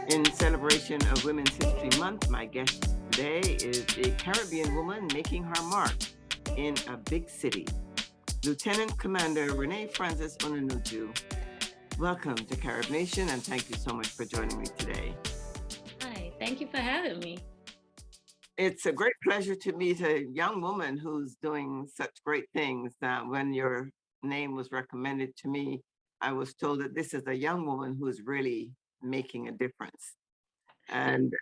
In celebration of Women's History Month, my guest today is a Caribbean woman making her mark in a big city. Lieutenant Commander Rennae Francis Onunuju. Welcome to Carib Nation, and thank you so much for joining me today. Hi, thank you for having me. It's a great pleasure to meet a young woman who's doing such great things. When your name was recommended to me, I was told that this is a young woman who's really making a difference. And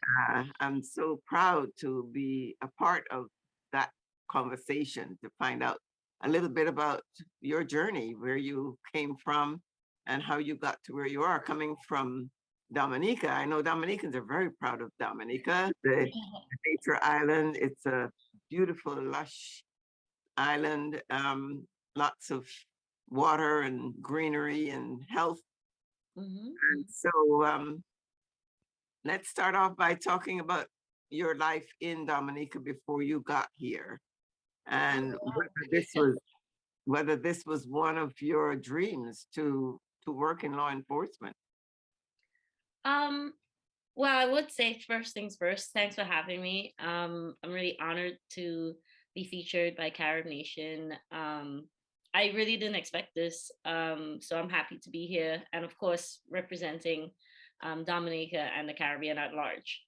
I'm so proud to be a part of that conversation, to find out a little bit about your journey, where you came from and how you got to where you are, coming from Dominica. I know Dominicans are very proud of Dominica, the nature island. It's a beautiful, lush island, lots of water and greenery and health. And so let's start off by talking about your life in Dominica before you got here, and whether this was one of your dreams to work in law enforcement. Well, I would say first things first, thanks for having me. I'm really honored to be featured by Carib Nation. I really didn't expect this, so I'm happy to be here, and of course, representing Dominica and the Caribbean at large.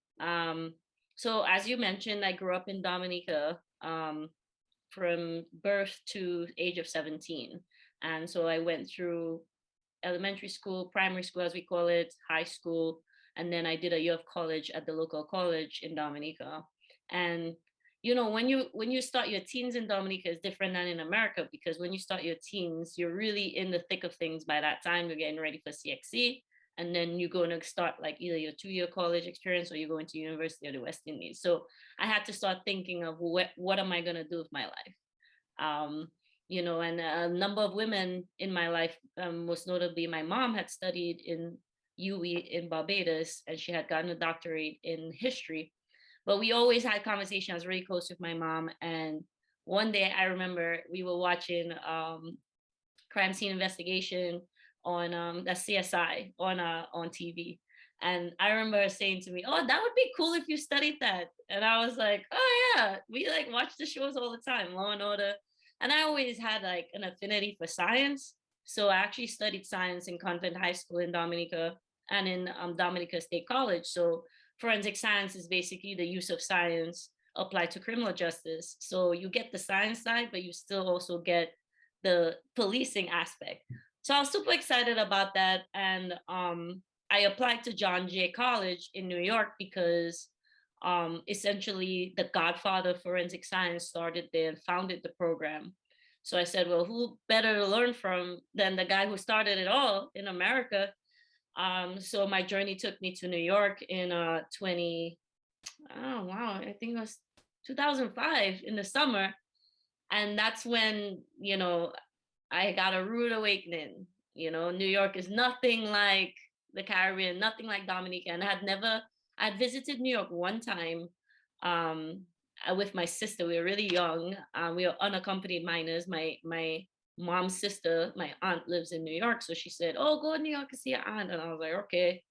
So as you mentioned, I grew up in Dominica from birth to age of 17. And so I went through elementary school, primary school, as we call it, high school, and then I did a year of college at the local college in Dominica. And when you start your teens in Dominica is different than in America, because when you start your teens, you're really in the thick of things by that time. You're getting ready for CXC, and then you're going to start like either your 2-year college experience or you're going to University of the West Indies. So I had to start thinking of what am I going to do with my life? And a number of women in my life, most notably my mom, had studied in UWI in Barbados, and she had gotten a doctorate in history. But we always had conversations. I was really close with my mom. And one day I remember we were watching crime scene investigation on the CSI on TV. And I remember her saying to me, "Oh, that would be cool if you studied that." And I was like, "Oh yeah, we like watch the shows all the time, Law and Order." And I always had like an affinity for science. So I actually studied science in Convent High School in Dominica and in Dominica State College. So forensic science is basically the use of science applied to criminal justice. So you get the science side, but you still also get the policing aspect. So I was super excited about that. And I applied to John Jay College in New York because essentially the godfather of forensic science started there and founded the program. So I said, well, who better to learn from than the guy who started it all in America? So my journey took me to New York in oh wow, I think it was 2005 in the summer. And that's when, I got a rude awakening. New York is nothing like the Caribbean, nothing like Dominica. And I'd visited New York one time with my sister. We were really young. We were unaccompanied minors. My mom's sister, my aunt, lives in New York. So she said, "Oh, go to New York and see your aunt." And I was like, okay.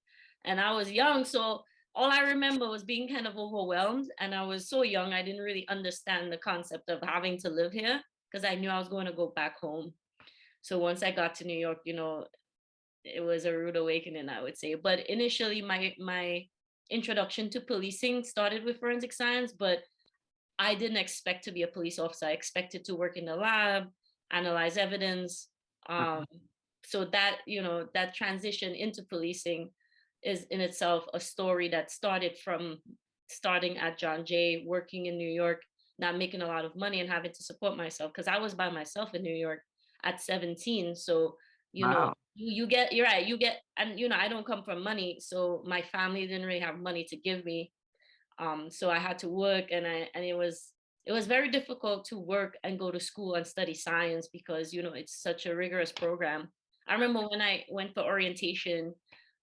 And I was young. So all I remember was being kind of overwhelmed. And I was so young, I didn't really understand the concept of having to live here because I knew I was going to go back home. So once I got to New York, it was a rude awakening, I would say. But initially, my introduction to policing started with forensic science, but I didn't expect to be a police officer. I expected to work in the lab, analyze evidence. So that transition into policing is in itself a story that started from starting at John Jay, working in New York, not making a lot of money and having to support myself because I was by myself in New York at 17. So, Wow. you're right, you get, and I don't come from money, so my family didn't really have money to give me. So I had to work, and it was very difficult to work and go to school and study science because it's such a rigorous program. I remember when I went for orientation,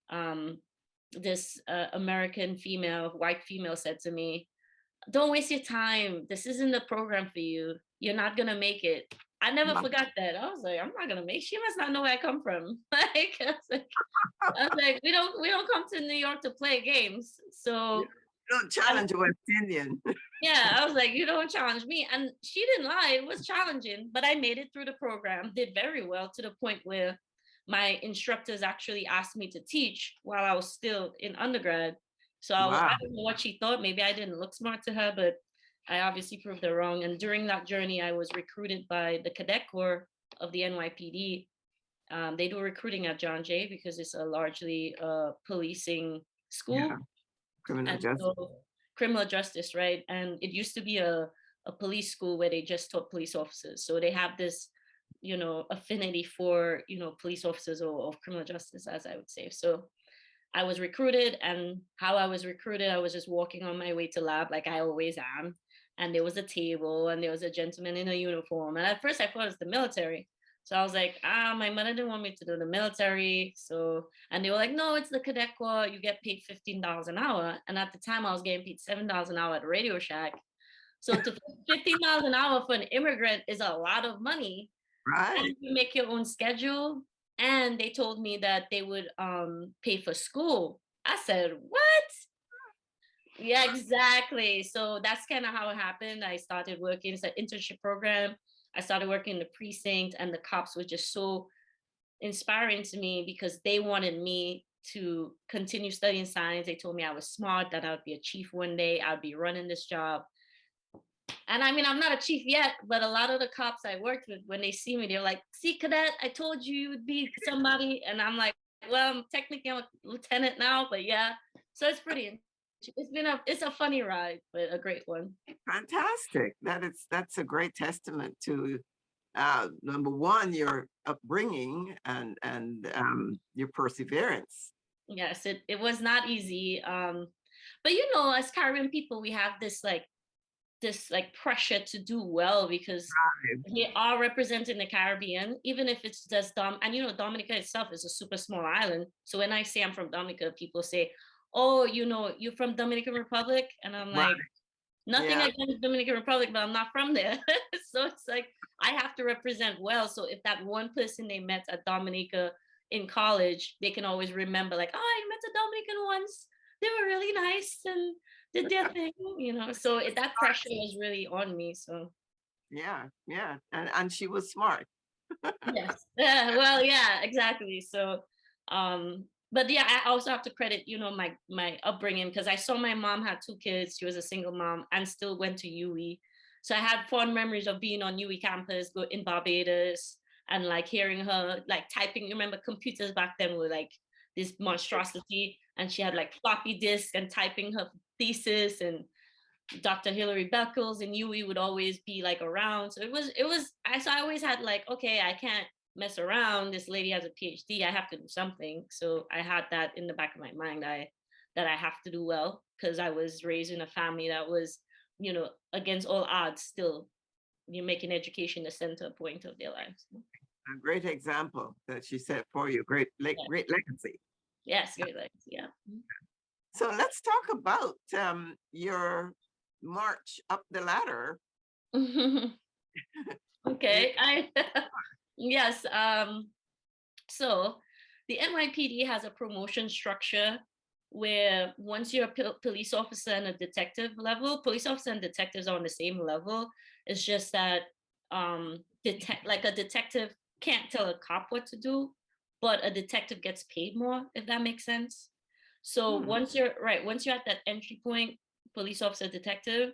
um, this American female, white female, said to me, "Don't waste your time. This isn't the program for you. You're not gonna make it." I never Wow. forgot that. I was like, "I'm not gonna make. She must not know where I come from." Like, I was like, we don't come to New York to play games. You So don't I, challenge a West Indian. yeah, I was like, "You don't challenge me." And she didn't lie. It was challenging, but I made it through the program, did very well, to the point where my instructors actually asked me to teach while I was still in undergrad. So Wow. I don't know what she thought. Maybe I didn't look smart to her, but I obviously proved her wrong. And during that journey, I was recruited by the Cadet Corps of the NYPD. They do recruiting at John Jay because it's a largely policing Yeah. school. Criminal And justice. so criminal justice, right? And it used to be a police school where they just taught police officers. So they have this, affinity for, police officers, or of criminal justice, as I would say. So I was recruited, and how I was recruited, I was just walking on my way to lab like I always am. And there was a table, and there was a gentleman in a uniform. And at first I thought it was the military. So I was like, my mother didn't want me to do the military. So, and they were like, "No, it's the Cadet Corps. You get paid $15 an hour." And at the time I was getting paid $7 an hour at Radio Shack. So to $15 an hour for an immigrant is a lot of money. Right. And you make your own schedule. And they told me that they would pay for school. I said, "What?" Yeah, exactly. So that's kind of how it happened. I started working. It's an internship program. I started working in the precinct, and the cops were just so inspiring to me because they wanted me to continue studying science. They told me I was smart, that I would be a chief one day, I'd be running this job. And I mean, I'm not a chief yet, but a lot of the cops I worked with, when they see me, they're like, "See, cadet, I told you you would be somebody." And I'm like, "Well, technically I'm a lieutenant now, but yeah." So it's pretty, it's a funny ride, but a great one. Fantastic. That's a great testament to number one, your upbringing and your perseverance. Yes, it was not easy. But as Caribbean people, we have this pressure to do well because we are representing the Caribbean, even if it's just and Dominica itself is a super small island. So when I say I'm from Dominica, people say, "Oh, you're from Dominican Republic," and I'm Right. like, "Nothing Yeah. against Dominican Republic, but I'm not from there." So it's like I have to represent well. So if that one person they met at Dominica in college, they can always remember, like, "Oh, I met a Dominican once. They were really nice and did their thing." So that pressure was really on me. So Yeah. Yeah. And she was smart. yes. Yeah, well, yeah, exactly. So but yeah, I also have to credit, my upbringing, because I saw my mom had two kids. She was a single mom and still went to UE. So I had fond memories of being on UE campus, go in Barbados, and like hearing her like typing. You remember computers back then were like this monstrosity, and she had like floppy disks and typing her thesis, and Dr. Hilary Beckles and UE would always be like around. So I always had like, okay, I can't mess around. This lady has a PhD. I have to do something. So I had that in the back of my mind. That I have to do well because I was raised in a family that was, against all odds still, you're making education the center point of their lives. A great example that she set for you. Great, Yeah. great legacy. Yes, great legs. Yeah. So let's talk about your march up the ladder. You- Okay. Yes. So the NYPD has a promotion structure where once you're a police officer and a detective level, police officer and detectives are on the same level. It's just that like a detective can't tell a cop what to do, but a detective gets paid more, if that makes sense. So Hmm. once you're at that entry point, police officer, detective,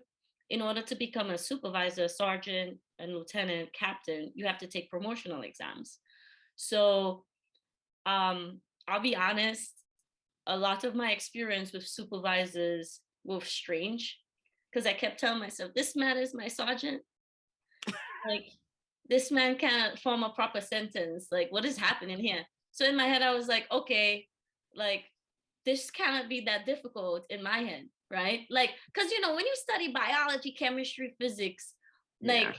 in order to become a supervisor, sergeant, and lieutenant, captain, you have to take promotional exams. So I'll be honest, a lot of my experience with supervisors was strange because I kept telling myself, "This man is my sergeant. Like, this man can't form a proper sentence. Like, what is happening here?" So in my head, I was like, okay, like this cannot be that difficult in my head, right? Like, because when you study biology, chemistry, physics, Yeah. like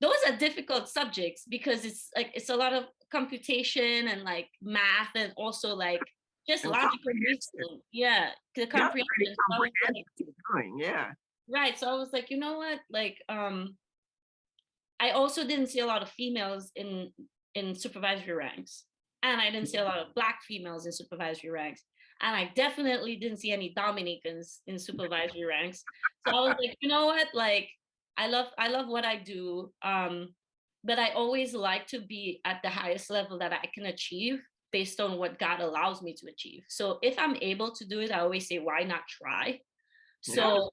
those are difficult subjects because it's a lot of computation and like math and also like just And logical comprehensive. reasoning. Yeah, the You have to really comprehension. So I was comprehend like, what you're doing. Yeah. right. So I was like, you know what? Like, I also didn't see a lot of females in supervisory ranks, and I didn't see a lot of Black females in supervisory ranks, and I definitely didn't see any Dominicans in supervisory ranks. So I was like, you know what? Like, I love what I do, but I always like to be at the highest level that I can achieve based on what God allows me to achieve. So if I'm able to do it, I always say, why not try? Yeah. So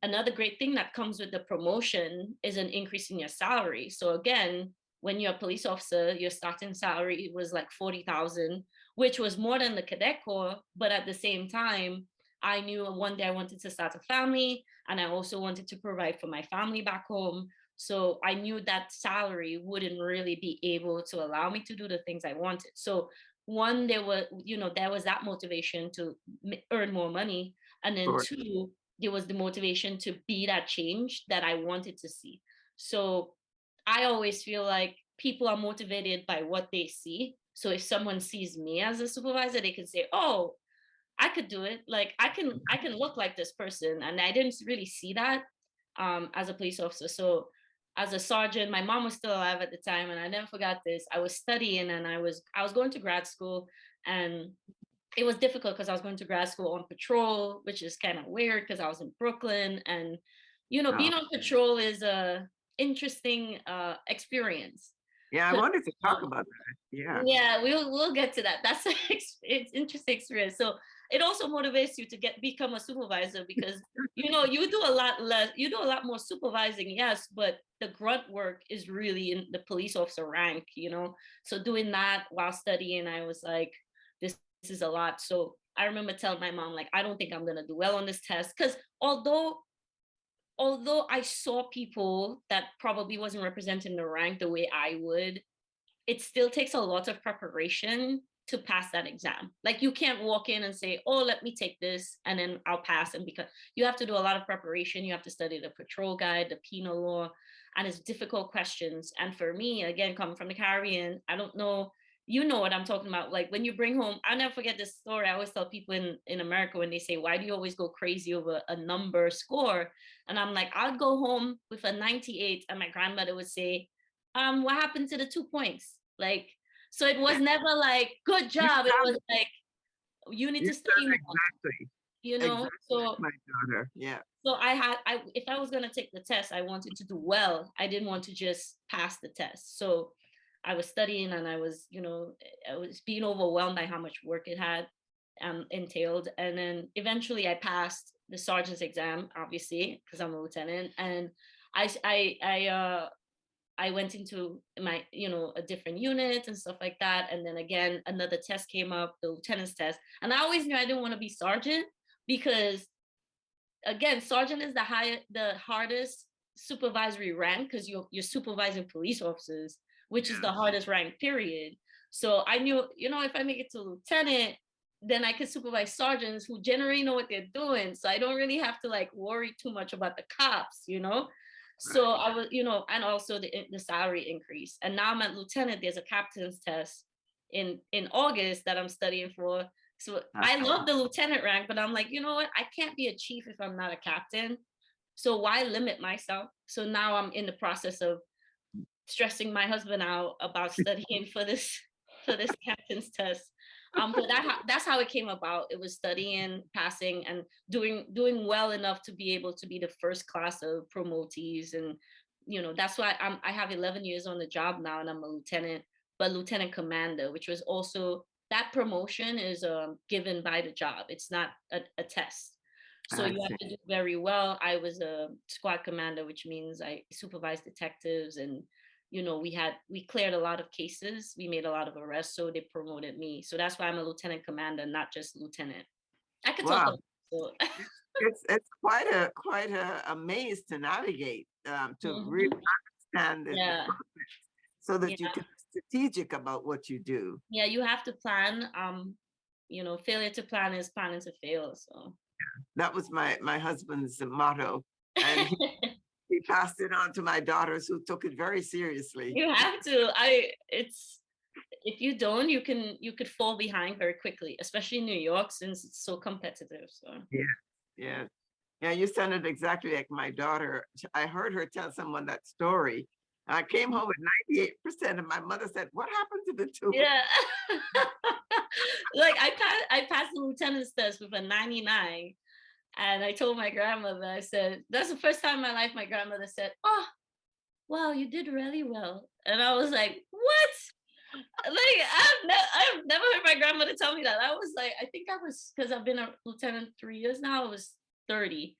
another great thing that comes with the promotion is an increase in your salary. So again, when you're a police officer, your starting salary was like 40,000, which was more than the cadet corps. But at the same time, I knew one day I wanted to start a family, and I also wanted to provide for my family back home. So I knew that salary wouldn't really be able to allow me to do the things I wanted. So one, there was that motivation to earn more money, and then Sure. two, there was the motivation to be that change that I wanted to see. So I always feel like people are motivated by what they see. So if someone sees me as a supervisor, they can say, oh, I could do it. Like I can look like this person. And I didn't really see that as a police officer. So as a sergeant, my mom was still alive at the time, and I never forgot this. I was studying, and I was going to grad school, and it was difficult because I was going to grad school on patrol, which is kind of weird because I was in Brooklyn, and Oh, being on patrol is a interesting experience. yeah. I wanted to talk So, about that. Yeah. yeah, we'll get to that. That's it's interesting experience. So it also motivates you to become a supervisor because you do a lot less, you do a lot more supervising, yes, but the grunt work is really in the police officer rank. So doing that while studying, I was like, this is a lot. So I remember telling my mom, like, I don't think I'm gonna do well on this test. Because although I saw people that probably wasn't representing the rank the way I would, it still takes a lot of preparation to pass that exam. Like you can't walk in and say, oh, let me take this and then I'll pass. And because you have to do a lot of preparation, you have to study the patrol guide, the penal law, and it's difficult questions. And for me, again, coming from the Caribbean, I don't know, you know what I'm talking about. Like when you bring home, I'll never forget this story. I always tell people in America when they say, why do you always go crazy over a number score? And I'm like, I'd go home with a 98 and my grandmother would say, what happened to the 2 points? Like, so it was never like, good You job. It sound, was like, you need you to study sound more, exactly, you know? exactly like So, my daughter. Yeah. so if I was going to take the test, I wanted to do well. I didn't want to just pass the test. So I was studying and I was being overwhelmed by how much work it had entailed. And then eventually I passed the sergeant's exam, obviously, because I'm a lieutenant. And I, I, I, uh, I went into a different unit and stuff like that. And then again, another test came up, the lieutenant's test. And I always knew I didn't want to be sergeant because again, sergeant is the hardest supervisory rank because you're supervising police officers, which is the Yes. hardest rank, period. So I knew, if I make it to lieutenant, then I could supervise sergeants who generally know what they're doing. So I don't really have to like worry too much about the cops. So Right. I was, and also the salary increase. And now I'm at lieutenant. There's a captain's test in August that I'm studying for. So I Uh, love the lieutenant rank, but I'm like, you know what? I can't be a chief if I'm not a captain. So why limit myself? So now I'm in the process of stressing my husband out about studying for this captain's test. But that's how it came about. It was studying, passing, and doing well enough to be able to be the first class of promotees. And that's why I have 11 years on the job now, and I'm a lieutenant, but lieutenant commander, which was also that promotion is given by the job. It's not a test. So I you have see. to do very well. I was a squad commander, which means I supervised detectives, and we cleared a lot of cases. We made a lot of arrests, so they promoted me. So that's why I'm a lieutenant commander, not just lieutenant. I could talk Wow. about so. It's quite a maze to navigate, to really Mhm. understand the Yeah, process so that you yeah. can strategic about what you do. Yeah, you have to plan. Failure to plan is planning to fail. So That was my husband's motto, and he passed it on to my daughters, who took it very seriously. you have to. It's if you don't, you could fall behind very quickly, especially in New York since it's so competitive. So Yeah, yeah, yeah. You sounded exactly like my daughter. I heard her tell someone that story. I came home with 98%, and my mother said, "What happened to the two?" yeah. Like I passed the lieutenant's test with a 99. And I told my grandmother, I said, that's the first time in my life my grandmother said, "Oh, wow, you did really well." And I was like, "What?" Like I've never heard my grandmother tell me that. I was like, I think I was because I've been a lieutenant 3 years now. I was 30.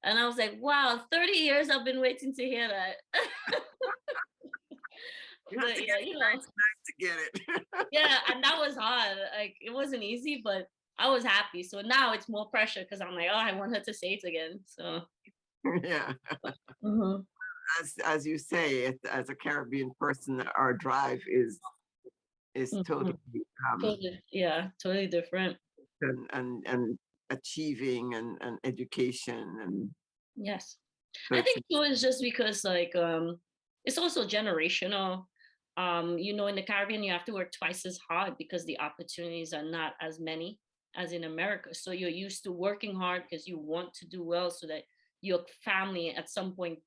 And I was like, wow, 30 years I've been waiting to hear that. You have But to get yeah, to get it. yeah, and that was hard. Like it wasn't easy, but I was happy. So now it's more pressure because I'm like, oh, I want her to say it again. So Yeah, mhm. as you say, as a Caribbean person, our drive is totally Mhm. um, Totally, yeah, totally different. and achieving and education, and Yes. so I it's think too is just because like it's also generational. In the Caribbean you have to work twice as hard because the opportunities are not as many as in America. So you're used to working hard because you want to do well so that your family at some point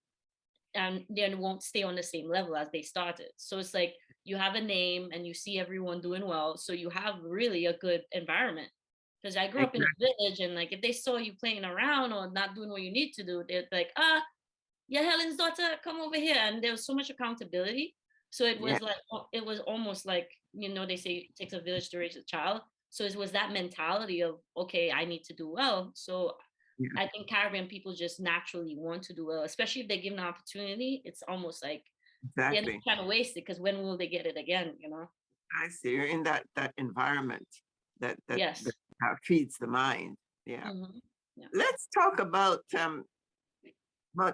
and then won't stay on the same level as they started. So it's like you have a name and you see everyone doing well. So you have really a good environment. Because I grew up in a exactly, village and like if they saw you playing around or not doing what you need to do, they're like, yeah, Helen's daughter, come over here. And there was so much accountability. So it yeah, was like it was almost like, they say it takes a village to raise a child. So it was that mentality of, okay, I need to do well. So yeah, I think Caribbean people just naturally want to do well, especially if they're given an opportunity. It's almost like they're not exactly. trying to waste it because when will they get it again? I see. You're in that environment that Yes. feeds the mind. Yeah. Hmm. Yeah. Let's talk about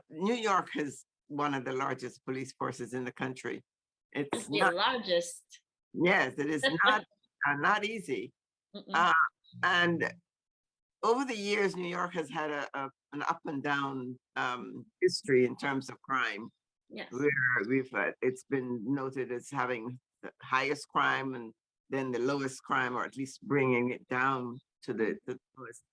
New York has one of the largest police forces in the country. It's It's the not. largest. Yes, it is not easy. Mm-mm. Uh, and over the years, New York has had an up and down history in terms of crime. Yes. Where it's been noted as having the highest crime and then the lowest crime, or at least bringing it down to the lowest.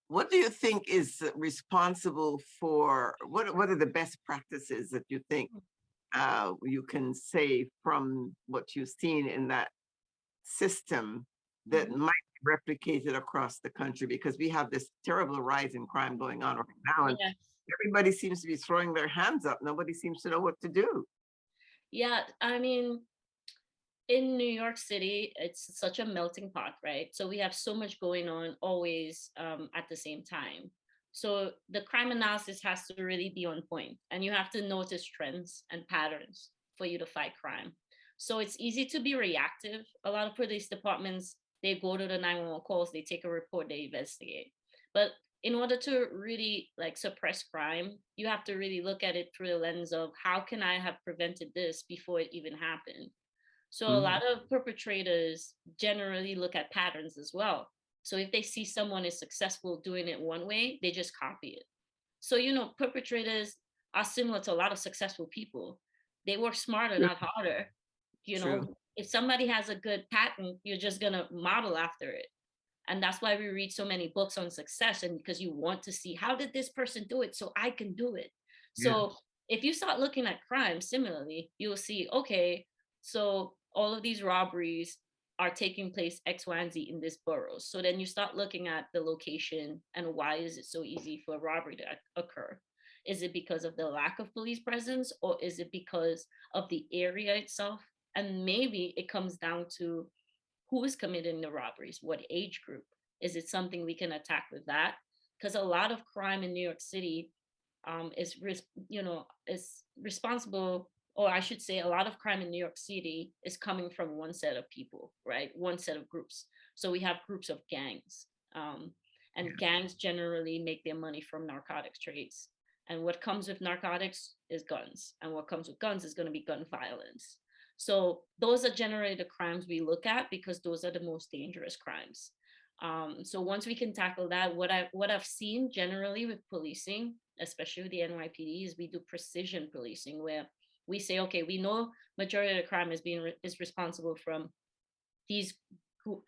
What do you think is responsible for what are the best practices that you think you can say from what you've seen in that system that Hmm. might be replicated across the country? Because we have this terrible rise in crime going on right now, and Yes. everybody seems to be throwing their hands up. Nobody seems to know what to do. Yeah. I mean, in New York City, it's such a melting pot, right? So we have so much going on always at the same time. So the crime analysis has to really be on point, and you have to notice trends and patterns for you to fight crime. So it's easy to be reactive. A lot of police departments, they go to the 911 calls, they take a report, they investigate. But in order to really like suppress crime, you have to really look at it through the lens of how can I have prevented this before it even happened. So a Mhm. lot of perpetrators generally look at patterns as well. So if they see someone is successful doing it one way, they just copy it. So, perpetrators are similar to a lot of successful people. They work smarter, True. not harder. True. If somebody has a good pattern, you're just going to model after it. And that's why we read so many books on success, and because you want to see how did this person do it so I can do it. Yeah. So if you start looking at crime similarly, you'll see, okay, so all of these robberies are taking place X, Y, and Z in this borough. So then you start looking at the location and why is it so easy for a robbery to occur? Is it because of the lack of police presence, or is it because of the area itself? And maybe it comes down to who is committing the robberies, what age group. Is it something we can attack with that? Because a lot of crime in New York City is responsible, or I should say a lot of crime in New York City is coming from one set of people, right? One set of groups. So we have groups of gangs, and gangs generally make their money from narcotics trades. And what comes with narcotics is guns, and what comes with guns is going to be gun violence. So those are generally the crimes we look at because those are the most dangerous crimes. So once we can tackle that, what I've seen generally with policing, especially with the NYPD, is we do precision policing where we say, okay, we know majority of the crime is responsible from these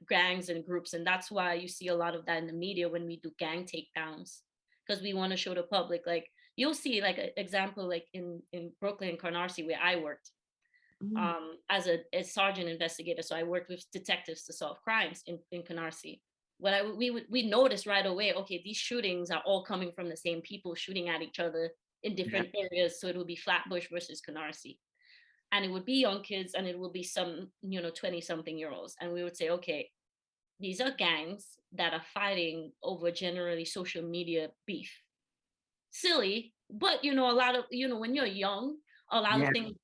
gangs and groups, and that's why you see a lot of that in the media when we do gang takedowns, because we want to show the public, like you'll see like an example like in Brooklyn, Canarsie, where I worked Mhm. as a sergeant investigator. So I worked with detectives to solve crimes in Canarsie. What we noticed right away, okay, these shootings are all coming from the same people shooting at each other in Yeah, different areas. So it would be Flatbush versus Canarsie, and it would be young kids, and it will be some 20 something year olds, and we would say, okay, these are gangs that are fighting over generally social media beef. Silly, but a lot of when you're young, a lot of yeah, things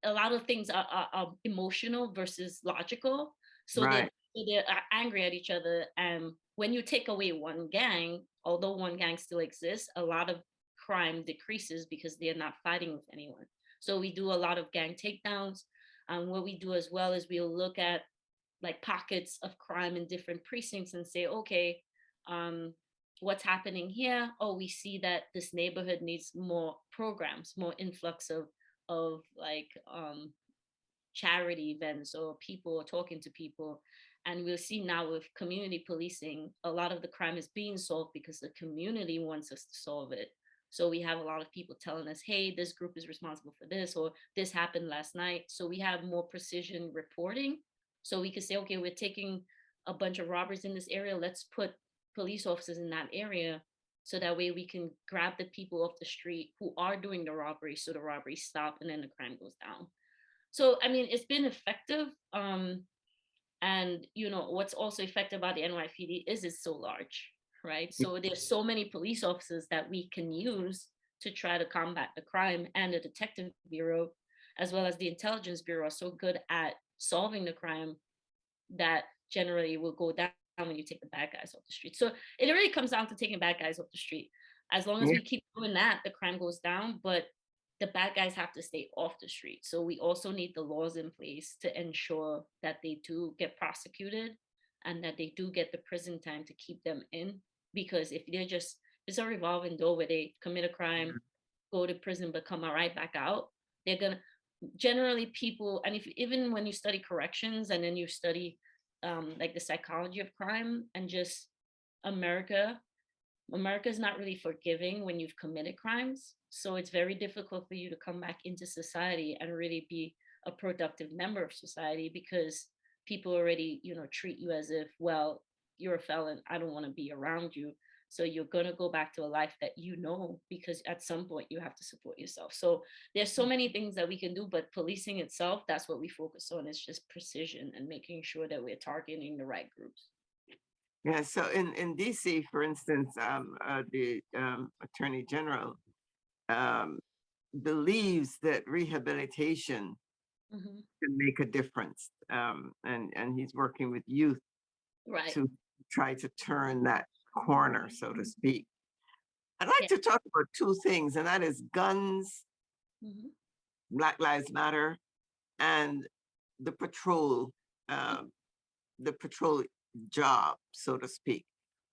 a lot of things are emotional versus logical. So right. they're angry at each other. And when you take away one gang, although one gang still exists, a lot of crime decreases because they're not fighting with anyone. So we do a lot of gang takedowns. What we do as well is we'll look at like pockets of crime in different precincts and say, okay, um, what's happening here? Oh, we see that this neighborhood needs more programs, more influx of like charity events or people talking to people. And we'll see now with community policing, a lot of the crime is being solved because the community wants us to solve it. So we have a lot of people telling us, hey, this group is responsible for this, or this happened last night. So we have more precision reporting. So we could say, okay, we're taking a bunch of robbers in this area. Let's put police officers in that area. So that way we can grab the people off the street who are doing the robbery. So the robbery stop and then the crime goes down. So I mean, it's been effective. And what's also effective about the NYPD is it's so large, right? So there's so many police officers that we can use to try to combat the crime, and the detective bureau, as well as the intelligence bureau, are so good at solving the crime that generally will go down when you take the bad guys off the street. So it really comes down to taking bad guys off the street. As long as Yeah, we keep doing that, the crime goes down, but the bad guys have to stay off the street. So we also need the laws in place to ensure that they do get prosecuted and that they do get the prison time to keep them in. Because if they're just, it's a revolving door where they commit a crime, go to prison, but come right back out, they're gonna generally people, and if even when you study corrections and then you study like the psychology of crime and just America, America is not really forgiving when you've committed crimes. So it's very difficult for you to come back into society and really be a productive member of society because people already, treat you as if, well, you're a felon. I don't want to be around you. So you're going to go back to a life that because at some point you have to support yourself. So there's so many things that we can do, but policing itself, that's what we focus on. It's just precision and making sure that we're targeting the right groups. yeah. So in DC, for instance, the Attorney General um, believes that rehabilitation Hmm. can make a difference, and he's working with youth Right. to try to turn that corner, so to speak. I'd like Yeah. to talk about two things, and that is guns, Hmm. Black Lives Matter, and the patrol, um, the patrol job, so to speak.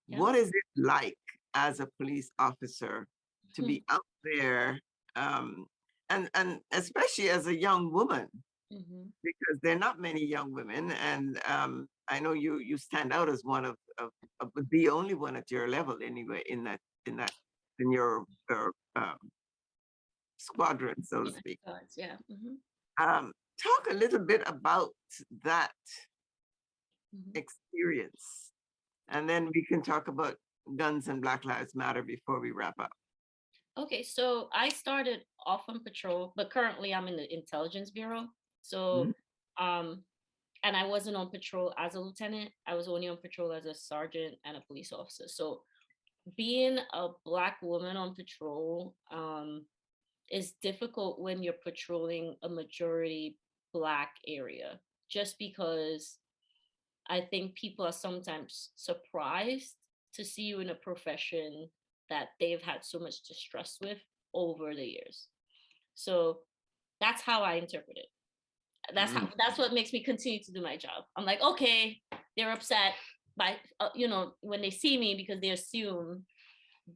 Yeah. What is it like as a police officer to be out there, um, and especially as a young woman, Hmm. because there are not many young women, and I know you stand out as one of the only one at your level anyway in that in your squadron, so to Yeah. speak. Yeah. Hmm. Talk a little bit about that Hmm. experience, and then we can talk about guns and Black Lives Matter before we wrap up. Okay, so I started off on patrol, but currently I'm in the intelligence bureau. Mhm. So, um, and I wasn't on patrol as a lieutenant. I was only on patrol as a sergeant and a police officer. So being a Black woman on patrol, is difficult when you're patrolling a majority Black area, just because I think people are sometimes surprised to see you in a profession that they've had so much distrust with over the years. So that's how I interpret it. Mm. That's what makes me continue to do my job. I'm like, okay, they're upset by when they see me, because they assume,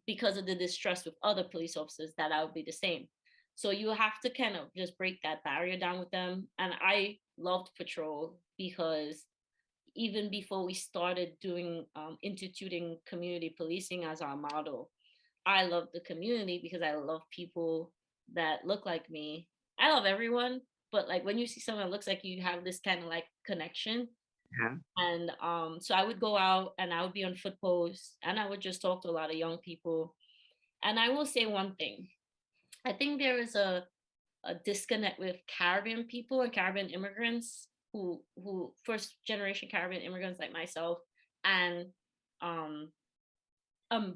because of the distrust with other police officers, that I would be the same. So you have to kind of just break that barrier down with them. And I loved patrol because even before we started doing instituting community policing as our model, I love the community because I love people that look like me. I love everyone, but like when you see someone that looks like you, have this kind of like connection. Yeah. And so I would go out and I would be on foot posts and I would just talk to a lot of young people. And I will say one thing. I think there is a disconnect with Caribbean people and Caribbean immigrants, who first generation Caribbean immigrants like myself, and um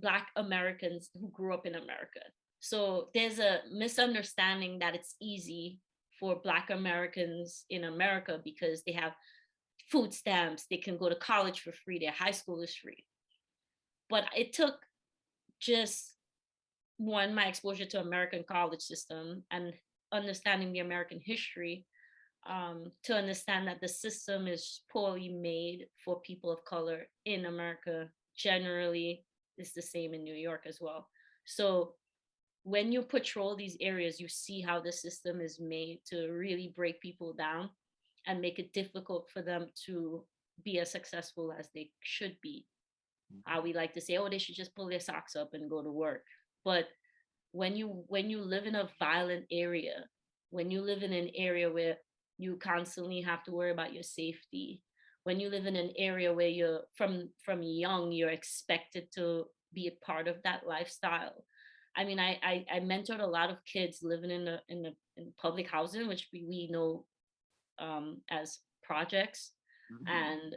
Black Americans who grew up in America. So there's a misunderstanding that it's easy for Black Americans in America because they have food stamps, they can go to college for free, their high school is free. But it took just one, my exposure to American college system and understanding the American history, to understand that the system is poorly made for people of color in America. Generally, it's the same in New York as well. So when you patrol these areas, you see how the system is made to really break people down and make it difficult for them to be as successful as they should be. How we like to say, oh, they should just pull their socks up and go to work. But when you live in a violent area, when you live in an area where you constantly have to worry about your safety, when you live in an area where you're from young, you're expected to be a part of that lifestyle. I mean, I mentored a lot of kids living in public housing, which we know as projects. Mhm. And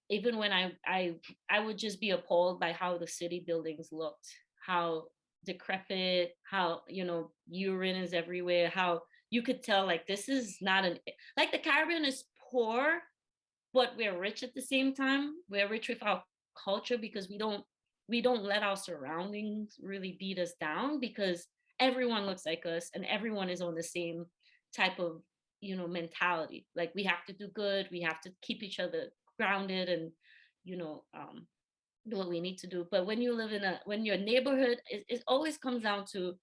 even when I would just be appalled by how the city buildings looked, how decrepit, how urine is everywhere, how you could tell like this is not an like the Caribbean is poor, but we're rich at the same time. We're rich with our culture because we don't let our surroundings really beat us down, because everyone looks like us and everyone is on the same type of mentality. Like we have to do good, we have to keep each other grounded, and you know um do what we need to do. But when your neighborhood, it always comes down to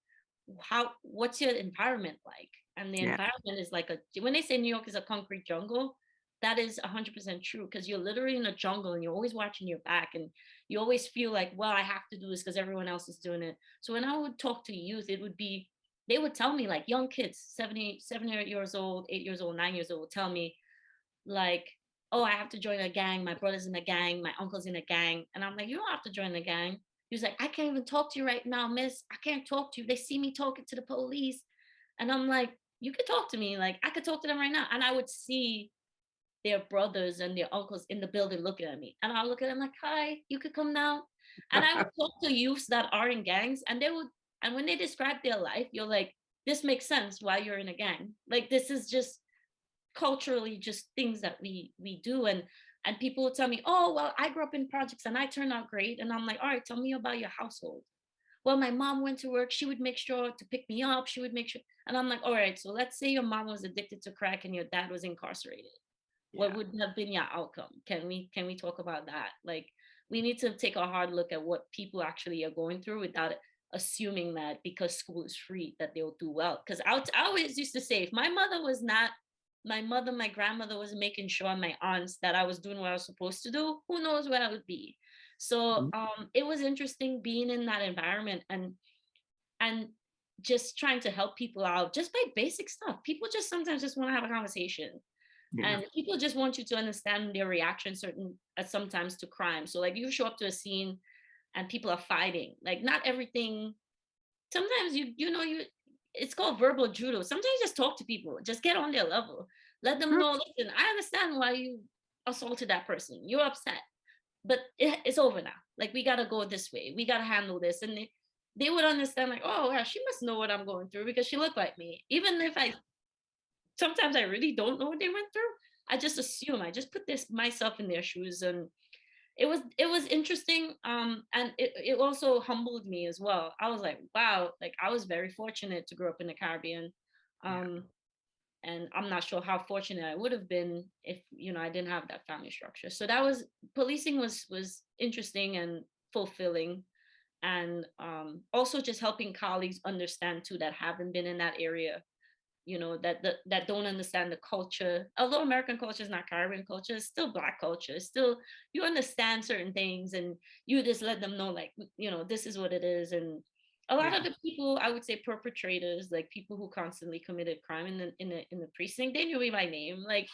what's your environment like. And the Yeah. environment is like when they say New York is a concrete jungle, that is 100% true, because you're literally in a jungle and you're always watching your back, and you always feel like, well, I have to do this because everyone else is doing it. So when I would talk to youth, they would tell me, like young kids, 8 years old, 8 years old, 9 years old, would tell me like, oh, I have to join a gang. My brother's in a gang. My uncle's in a gang. And I'm like, you don't have to join the gang. He was like, I can't even talk to you right now, miss. I can't talk to you. They see me talking to the police. And I'm like, you could talk to me. Like, I could talk to them right now. And I would see their brothers and their uncles in the building looking at me. And I'll look at them like, hi, you could come now. And I would talk to youths that are in gangs, and and when they describe their life, you're like, this makes sense why you're in a gang. Like, this is just culturally just things that we do. And people will tell me, oh, well, I grew up in projects and I turned out great. And I'm like, all right, tell me about your household. Well, my mom went to work, she would make sure to pick me up, she would make sure. And I'm like, all right, so let's say your mom was addicted to crack and your dad was incarcerated. What Yeah. would have been your outcome? Can we talk about that? Like, we need to take a hard look at what people actually are going through without assuming that because school is free that they'll do well. Because I always used to say, if my mother was not my mother, my grandmother was making sure, my aunts, that I was doing what I was supposed to do, who knows where I would be. So Mhm. it was interesting being in that environment, and just trying to help people out just by basic stuff. People just sometimes just want to have a conversation, Yeah. and people just want you to understand their reaction sometimes to crime. So like you show up to a scene and people are fighting. Like not everything. Sometimes you it's called verbal judo. Sometimes you just talk to people, just get on their level, let them True. know, listen, I understand why you assaulted that person, you're upset, but it's over now. Like we gotta go this way, we gotta handle this. And they would understand, like, oh yeah, she must know what I'm going through because she looked like me. Even if I sometimes I really don't know what they went through, I just assume, I just put this myself in their shoes. And it was interesting, and it also humbled me as well. I was like, wow, like I was very fortunate to grow up in the Caribbean. Yeah. um And I'm not sure how fortunate I would have been if, I didn't have that family structure. So that was policing was interesting and fulfilling. And also just helping colleagues understand too that haven't been in that area, that don't understand the culture. Although American culture is not Caribbean culture, it's still Black culture. It's still, you understand certain things, and you just let them know, like, this is what it is. And a lot Yeah. of the people, I would say perpetrators, like people who constantly committed crime in the precinct, they knew me by name. Like,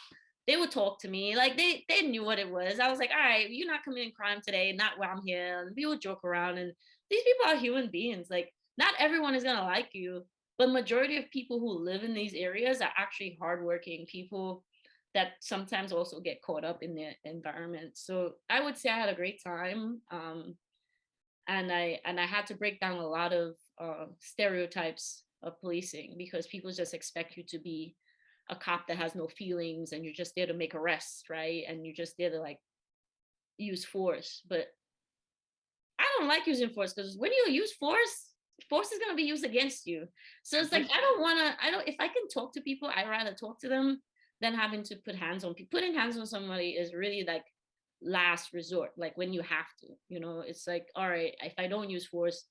they would talk to me, like they knew what it was. I was like, all right, you're not committing crime today, not while I'm here. And we would joke around, and these people are human beings. Like, not everyone is gonna like you, but majority of people who live in these areas are actually hardworking people that sometimes also get caught up in their environment. So I would say I had a great time, and I had to break down a lot of stereotypes of policing, because people just expect you to be a cop that has no feelings, and you're just there to make arrests, right? And you're just there to, like, use force. But I don't like using force, because when you use force, force is going to be used against you. So it's like, Exactly. I don't want to, if I can talk to people, I'd rather talk to them than having to put hands on people. Putting hands on somebody is really like last resort, like when you have to, it's like, all right, if I don't use force,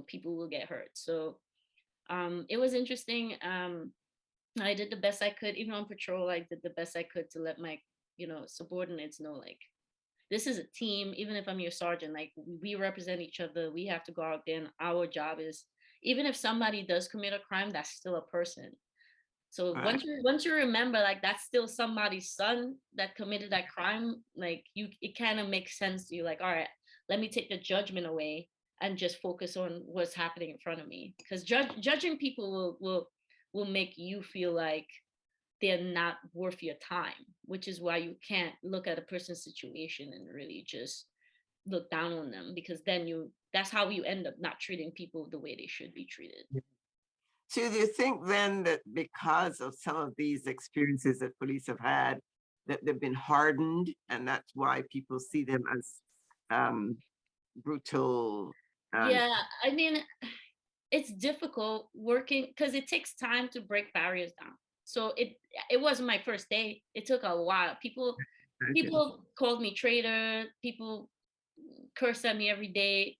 people will get hurt. So it was interesting. I did the best I could, even on patrol. I did the best I could to let my, subordinates know, like, this is a team. Even if I'm your sergeant, like, we represent each other. We have to go out there, and our job is, even if somebody does commit a crime, that's still a person. So Right. once you remember, like, that's still somebody's son that committed that crime, like, it kind of makes sense to you, like, all right, let me take the judgment away and just focus on what's happening in front of me. Because judging people will make you feel like they're not worth your time, which is why you can't look at a person's situation and really just look down on them, because then that's how you end up not treating people the way they should be treated. So do you think then that because of some of these experiences that police have had, that they've been hardened, and that's why people see them as um, brutal? And Yeah, I mean, it's difficult working because it takes time to break barriers down. So it wasn't my first day. It took a while. People okay. people called me traitor. People curse at me every day.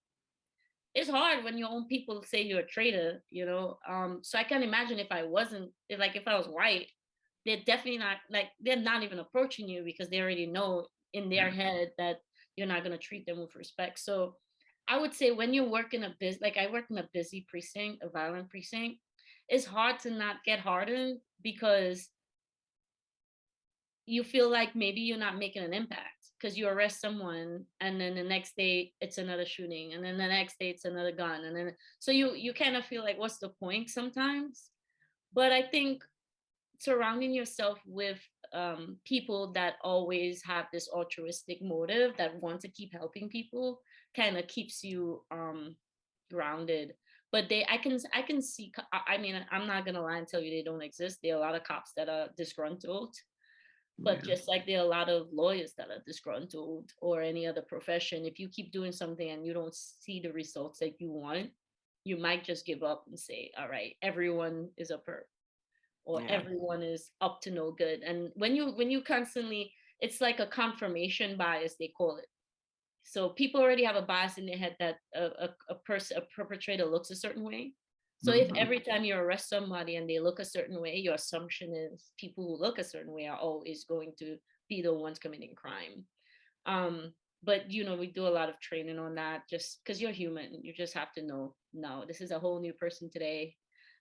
It's hard when your own people say you're a traitor. So I can imagine if I wasn't, if I was white, they're definitely not, like, they're not even approaching you, because they already know in their head that you're not going to treat them with respect. So I would say when you work in like, I work in a busy precinct, a violent precinct, it's hard to not get hardened, because you feel like maybe you're not making an impact, because you arrest someone, and then the next day it's another shooting, and then the next day it's another gun, and then so you kind of feel like, what's the point sometimes? But I think surrounding yourself with people that always have this altruistic motive, that want to keep helping people, kind of keeps you grounded. But I can see, I mean, I'm not gonna lie and tell you they don't exist. There are a lot of cops that are disgruntled, but Yeah. just like there are a lot of lawyers that are disgruntled, or any other profession. If you keep doing something and you don't see the results that you want, you might just give up and say, all right, everyone is a perp, or Yeah. everyone is up to no good. And when you constantly, it's like a confirmation bias, they call it. So people already have a bias in their head that a perpetrator looks a certain way. So if Mhm. every time you arrest somebody and they look a certain way, your assumption is people who look a certain way are always going to be the ones committing crime. um but we do a lot of training on that, just because you're human. You just have to know, no, this is a whole new person today,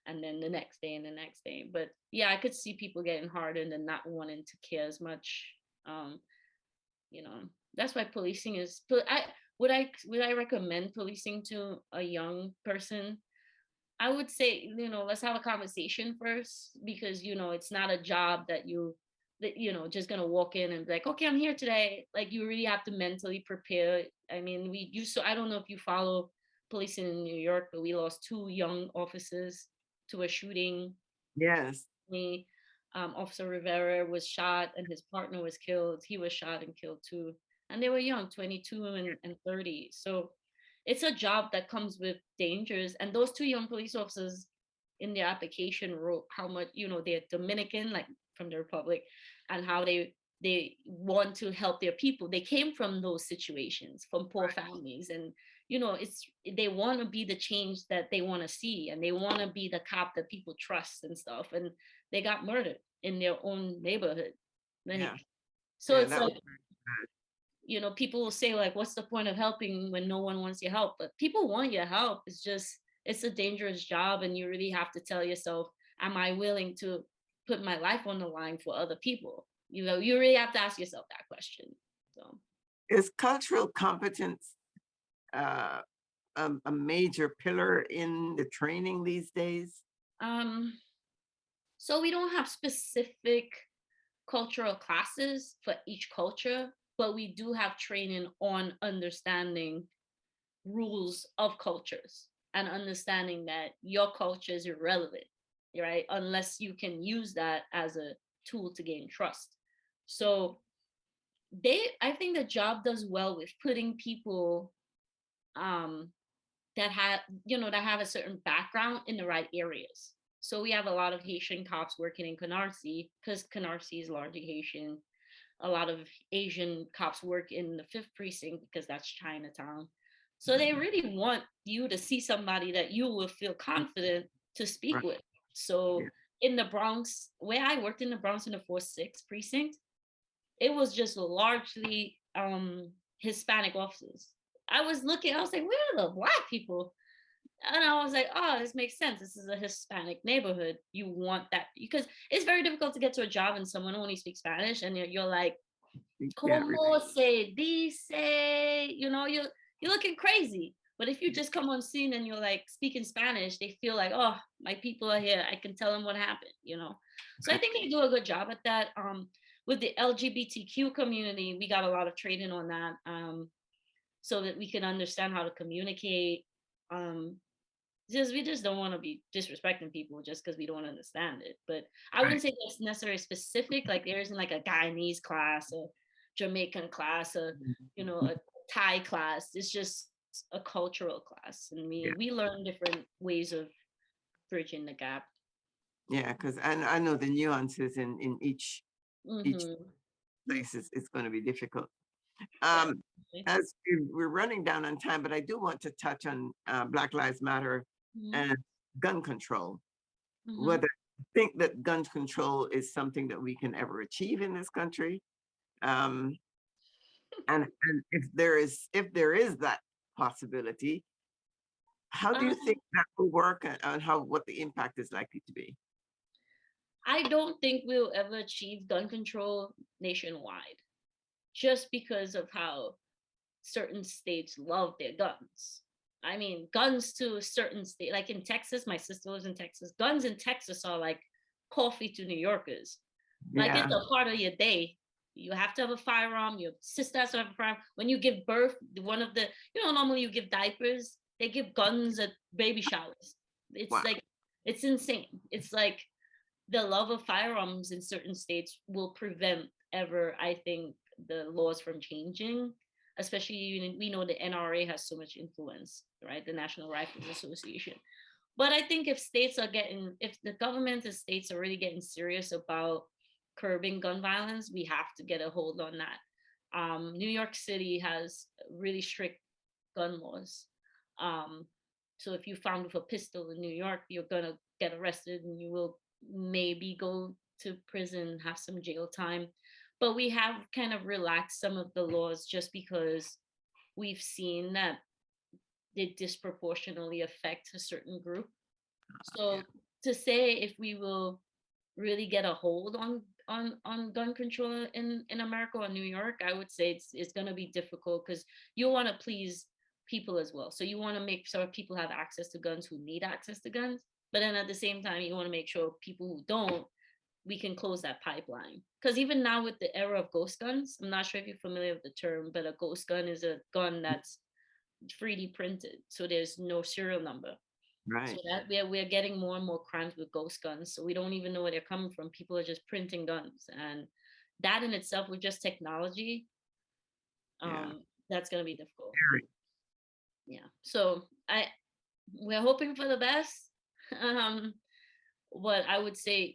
and then the next day and the next day. But yeah, I could see people getting hardened and not wanting to care as much. um you know that's why policing is, would I recommend policing to a young person? I would say, let's have a conversation first, because it's not a job that just gonna walk in and be like, okay, I'm here today. Like, you really have to mentally prepare. I mean, we used to, I don't know if you follow policing in New York, but we lost two young officers to a shooting. Yes. Me, Officer Rivera was shot and his partner was killed. He was shot and killed too. And they were young, 22 and 30. So it's a job that comes with dangers. And those two young police officers, in their application wrote how much, they're Dominican, like from the Republic, and how they want to help their people. They came from those situations, from poor families, and it's they want to be the change that they want to see, and they want to be the cop that people trust and stuff. And they got murdered in their own neighborhood. Yeah. Like, so Yeah. it's That was like, very bad. people will say like, what's the point of helping when no one wants your help? But people want your help. It's just, it's a dangerous job, and you really have to tell yourself, am I willing to put my life on the line for other people? You really have to ask yourself that question. So Is cultural competence uh, a major pillar in the training these days? um so we don't have specific cultural classes for each culture, but we do have training on understanding rules of cultures and understanding that your culture is irrelevant, right? Unless you can use that as a tool to gain trust. So I think the job does well with putting people um, that have, that have a certain background in the right areas. So we have a lot of Haitian cops working in Canarsie because Canarsie is largely Haitian. A lot of Asian cops work in the fifth precinct because that's Chinatown. So they Mhm. really want you to see somebody that you will feel confident to speak Right. with. Yeah. So in the Bronx, where I worked in the Bronx in the 4-6 precinct, it was just largely Hispanic officers. I was like, where are the black people? And I was like, oh, this makes sense. This is a Hispanic neighborhood. You want that because it's very difficult to get to a job and someone only speaks Spanish, and you're like, You can't como se dice, you're looking crazy. But if you just come on scene and you're like speaking Spanish, they feel like, oh, my people are here. I can tell them what happened. So I right. think they do a good job at that. With the LGBTQ community, we got a lot of training on that, so that we can understand how to communicate. Um, just we just don't want to be disrespecting people just because we don't understand it. But I Right. wouldn't say that's necessarily specific. Like there isn't like a Guyanese class, a Jamaican class, Mhm. a Thai class. It's just a cultural class, and we Yeah. we learn different ways of bridging the gap. Yeah. Because I know the nuances in each Mm-hmm. place is going to be difficult. Um, Definitely. as we're running down on time, but I do want to touch on Black Lives Matter Mm-hmm. and gun control. Mm-hmm. Whether you think that gun control is something that we can ever achieve in this country, um, and if there is that possibility, how do you think Um, that will work, and how what the impact is likely to be? I don't think we'll ever achieve gun control nationwide, just because of how certain states love their guns. I mean, guns to a certain state, like in Texas, my sister lives in Texas. Guns in Texas are like coffee to New Yorkers. Like Yeah. it's a part of your day. You have to have a firearm. Your sister has to have a firearm. When you give birth, one of the, normally you give diapers. They give guns at baby showers. It's Wow. like, it's insane. It's like the love of firearms in certain states will prevent ever, I think, the laws from changing. Especially, we know the NRA has so much influence, right? The National Rifles Association. But I think if the government and states are really getting serious about curbing gun violence, we have to get a hold on that. New York City has really strict gun laws. Um, so if you found with a pistol in New York, you're gonna get arrested and you will maybe go to prison, have some jail time. But we have kind of relaxed some of the laws just because we've seen that they disproportionately affect a certain group. Yeah. So to say if we will really get a hold on gun control in America or New York, I would say it's going to be difficult because you want to please people as well. So you want to make sure people have access to guns who need access to guns, but then at the same time you want to make sure people who don't, we can close that pipeline. Because even now with the era of ghost guns, I'm not sure if you're familiar with the term, but a ghost gun is a gun that's 3D printed, so there's no serial number. So Right. that we're getting more and more crimes with ghost guns. So we don't even know where they're coming from. People are just printing guns, and that in itself with just technology, Yeah. that's gonna be difficult. Very. Yeah. So we're hoping for the best. um, But I would say,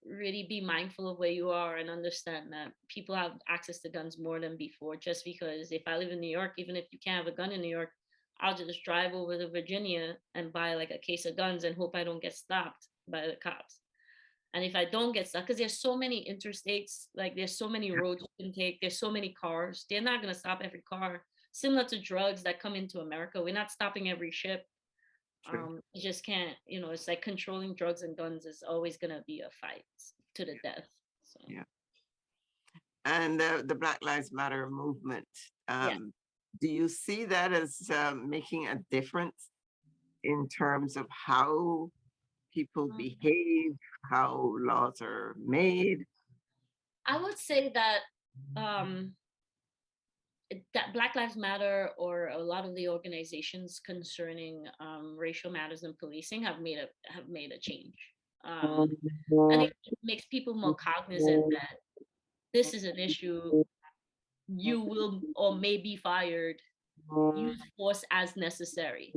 really be mindful of where you are and understand that people have access to guns more than before. Just because if I live in New York, even if you can't have a gun in New York, I'll just drive over to Virginia and buy like a case of guns and hope I don't get stopped by the cops. And if I don't get stuck, because there's so many interstates, like there's so many Yeah, roads you can take, there's so many cars, they're not going to stop every car. Similar to drugs that come into America, we're not stopping every ship. true. You just can't, it's like controlling drugs and guns is always going to be a fight to the death. So, Yeah. And the Black Lives Matter movement. yeah. Do you see that as making a difference in terms of how people behave, how laws are made? I would say that um, that Black Lives Matter or a lot of the organizations concerning racial matters and policing have made a change. I think it makes people more cognizant that this is an issue. You will or may be fired. Use force as necessary.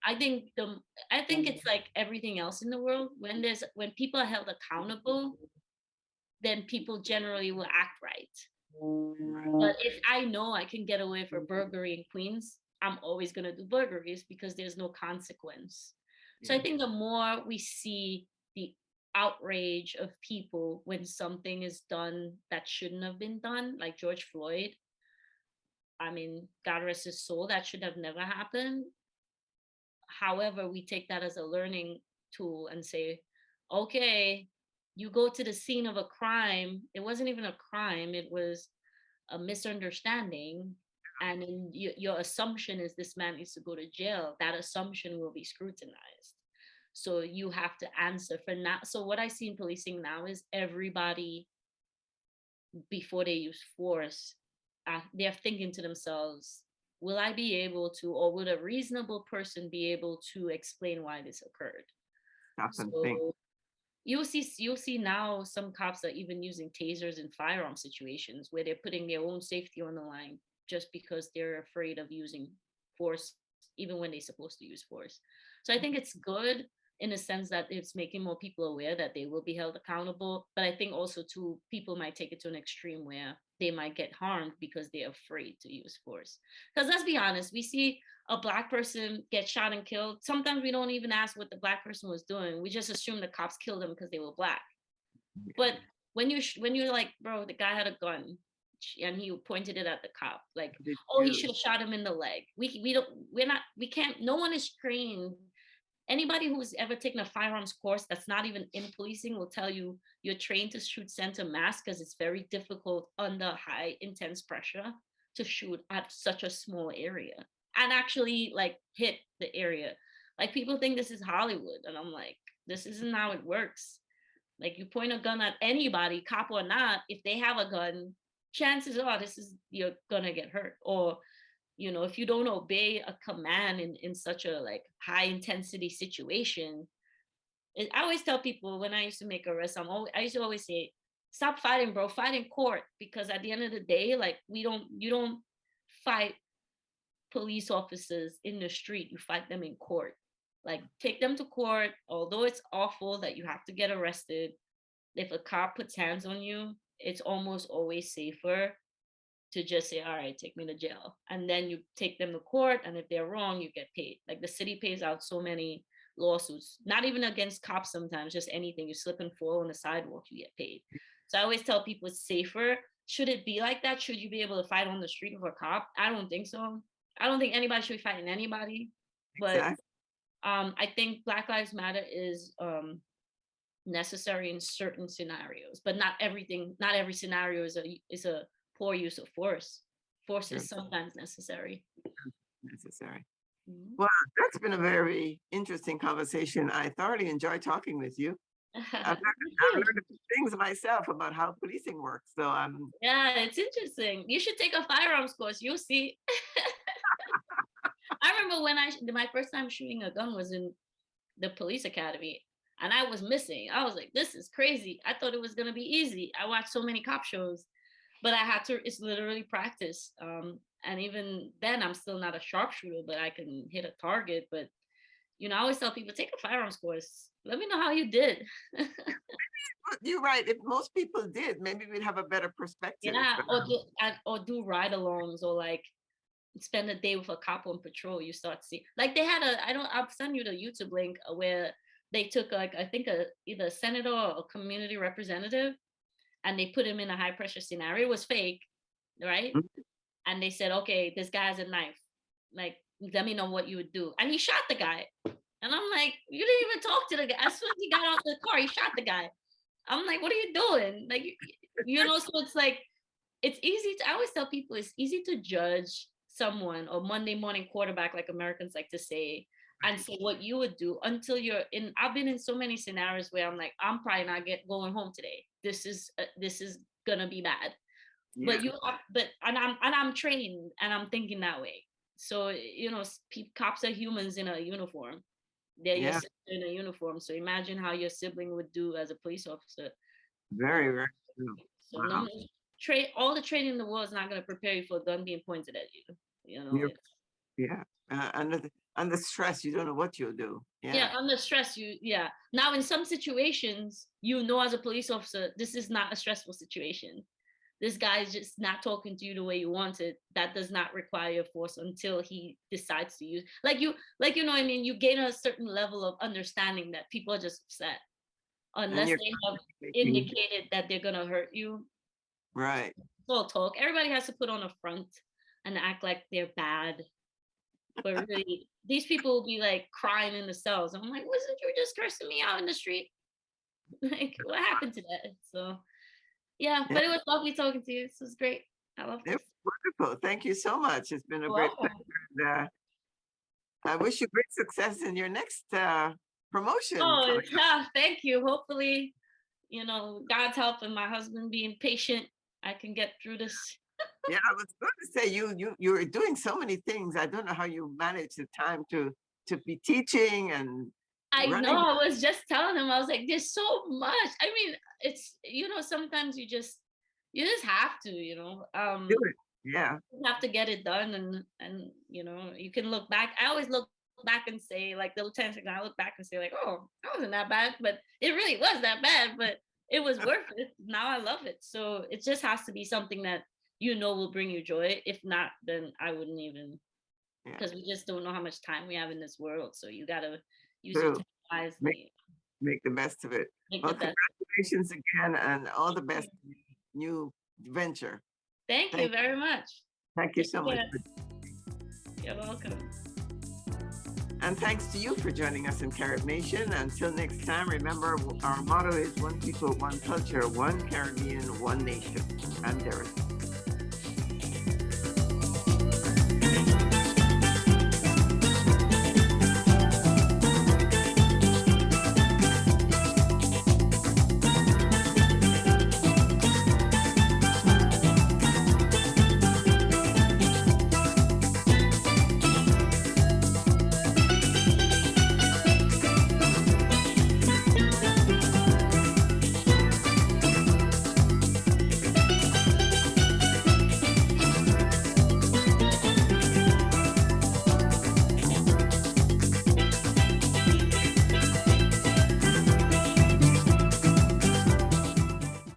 I think it's like everything else in the world. When people are held accountable, then people generally will act right. But if I know I can get away for burglary in Queens, I'm always gonna do burglaries because there's no consequence. So I Yeah, think the more we see the outrage of people when something is done that shouldn't have been done, like George Floyd, I mean, God rest his soul, that should have never happened. However, we take that as a learning tool and say, okay, you go to the scene of a crime. It wasn't even a crime, it was a misunderstanding. And then your assumption is this man needs to go to jail. That assumption will be scrutinized. So you have to answer for now. So what I see in policing now is everybody, before they use force, they're thinking to themselves, will I be able to, or would a reasonable person be able to explain why this occurred? stop and think. So you'll see now some cops are even using tasers in firearm situations where they're putting their own safety on the line just because they're afraid of using force even when they're supposed to use force. So I think it's good in a sense that it's making more people aware that they will be held accountable, but I think also too people might take it to an extreme where they might get harmed because they're afraid to use force. Because let's be honest, we see a black person get shot and killed, sometimes we don't even ask what the black person was doing. We just assume the cops killed them because they were black. But when you're like, bro, the guy had a gun and he pointed it at the cop, like, Did oh, he you? should have shot him in the leg. We don't we're not we can't. No one is trained. Anybody who's ever taken a firearms course that's not even in policing will tell you you're trained to shoot center mass because it's very difficult under high intense pressure to shoot at such a small area and actually like hit the area. Like people think this is Hollywood, and I'm like, this isn't how it works. Like you point a gun at anybody, cop or not, if they have a gun, chances are this is you're gonna get hurt. Or if you don't obey a command in such a like high intensity situation, I always tell people when I used to make arrests, I used to always say, stop fighting, bro, fight in court. Because at the end of the day, like you don't fight police officers in the street, you fight them in court. Like take them to court, although it's awful that you have to get arrested. If a cop puts hands on you, it's almost always safer to just say, all right, take me to jail. And then you take them to court. And if they're wrong, you get paid. Like the city pays out so many lawsuits, not even against cops sometimes, just anything. You slip and fall on the sidewalk, you get paid. So I always tell people it's safer. Should it be like that? Should you be able to fight on the street with a cop? I don't think so. I don't think anybody should be fighting anybody. But Exactly. I think Black Lives Matter is necessary in certain scenarios, but not everything. Not every scenario is a poor use of force. Force True. is sometimes necessary. Necessary. Mhm. Well, that's been a very interesting conversation. I thoroughly enjoy talking with you. Me I've too. learned a few things myself about how policing works. So I'm Yeah, it's interesting. You should take a firearms course. You'll see. I remember when my first time shooting a gun was in the police academy, and I was missing. I was like, this is crazy. I thought it was gonna be easy. I watched so many cop shows, but I had to. It's literally practice. And even then, I'm still not a sharpshooter, but I can hit a target. But You know, I always tell people, take a firearms course. Let me know how you did. But you're right. If most people did, maybe we'd have a better perspective. Yeah, or do ride-alongs, or like spend a day with a cop on patrol. You start to see, like, they had a, I don't, I'll send you the YouTube link, where they took, like, I think either a senator or a community representative, and they put him in a high pressure scenario. It was fake, right? Mhm. And they said, okay, this guy has a knife. Like, let me know what you would do. And he shot the guy. And I'm like, you didn't even talk to the guy. As soon as he got out the car, he shot the guy. I'm like, what are you doing? Like, you know, so it's like, it's easy to, I always tell people, it's easy to judge someone, or Monday morning quarterback, like Americans like to say, and say what you would do, until you're in. I've been in so many scenarios where I'm like, I'm probably not going home today. This is gonna be bad. Yeah. But I'm trained, and I'm thinking that way. So, you know, cops are humans in a uniform. They're your Yeah. sister in a uniform. So imagine how your sibling would do as a police officer. Very, very true. So no, Wow. all the training in the world is not going to prepare you for a gun being pointed at you. You know, You're, it's, yeah. Under stress, you don't know what you'll do. yeah, Yeah. under stress, yeah. Now, in some situations, you know, as a police officer, this is not a stressful situation. This guy is just not talking to you the way you want it. That does not require your force until he decides to use, like, you know what I mean? You gain a certain level of understanding that people are just upset And unless you're they have making, indicated that they're gonna hurt you. right. It's all talk. Everybody has to put on a front and act like they're bad. But really, these people will be like crying in the cells. I'm like, wasn't you just cursing me out in the street? Like, what happened to that? So yeah, Yeah. but it was lovely talking to you. This was great. I love It this. was wonderful. Thank you so much. It's been a You're great welcome. pleasure. And, I wish you great success in your next promotion Oh, coming up. thank you. Hopefully, you know, God's help and my husband being patient, I can get through this. Yeah, I was going to say you're doing so many things. I don't know how you manage the time to be teaching and I know. running. I was just telling him, I was like, there's so much. I mean, it's, you know, sometimes you just have to, you know. Do it. Yeah. You have to get it done, and you know, you can look back. I always look back and say, like, the lieutenant, I look back and say, like, oh, that wasn't that bad, but it really was that bad, but it was worth it. Now I love it. So it just has to be something that, you know, will bring you joy. If not, then I wouldn't even, Yeah. because we just don't know how much time we have in this world. So you gotta use your True. time Make wisely. make the best of it. Make Well, the best. congratulations again and all Thank the best you. in your new venture. Thank you Thank very much. thank you Take so much. care. You're welcome. And thanks to you for joining us in Carib Nation. Until next time, remember our motto is one people, one culture, one Caribbean, one nation. I'm Derek.